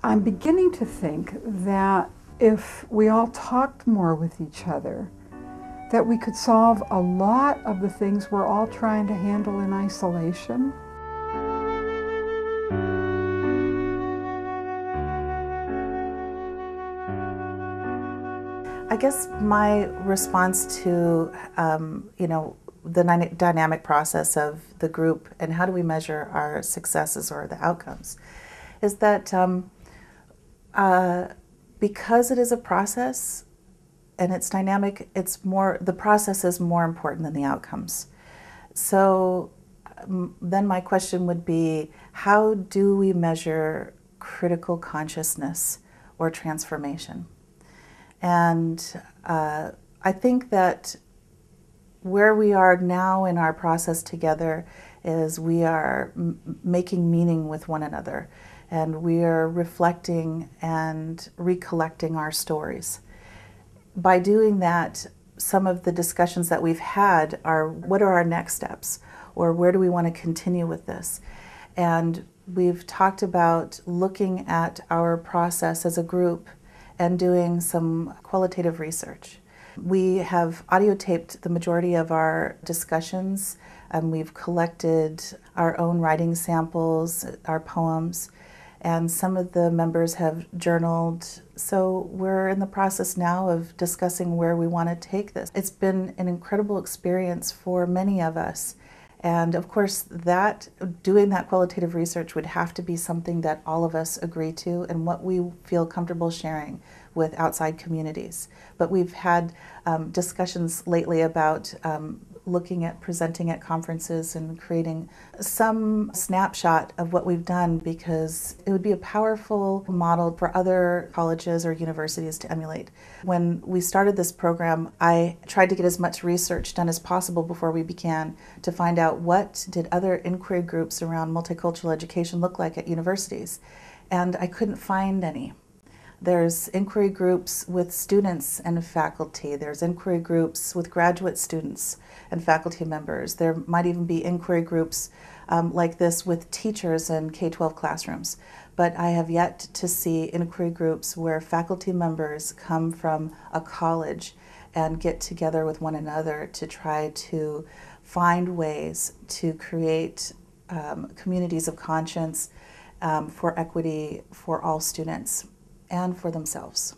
I'm beginning to think that if we all talked more with each other, that we could solve a lot of the things we're all trying to handle in isolation. I guess my response to, the dynamic process of the group and how do we measure our successes or the outcomes is that because it is a process and it's dynamic, the process is more important than the outcomes. So then my question would be, how do we measure critical consciousness or transformation? And I think that where we are now in our process together is we are making meaning with one another, and we are reflecting and recollecting our stories. By doing that, some of the discussions that we've had are, what are our next steps? Or where do we want to continue with this? And we've talked about looking at our process as a group and doing some qualitative research. We have audio taped the majority of our discussions, and we've collected our own writing samples, our poems, and some of the members have journaled. So we're in the process now of discussing where we want to take this. It's been an incredible experience for many of us. And of course, doing that qualitative research would have to be something that all of us agree to and what we feel comfortable sharing with outside communities. But we've had discussions lately about looking at presenting at conferences and creating some snapshot of what we've done, because it would be a powerful model for other colleges or universities to emulate. When we started this program, I tried to get as much research done as possible before we began to find out what did other inquiry groups around multicultural education look like at universities, and I couldn't find any. There's inquiry groups with students and faculty. There's inquiry groups with graduate students and faculty members. There might even be inquiry groups like this with teachers in K-12 classrooms. But I have yet to see inquiry groups where faculty members come from a college and get together with one another to try to find ways to create communities of conscience for equity for all students and for themselves.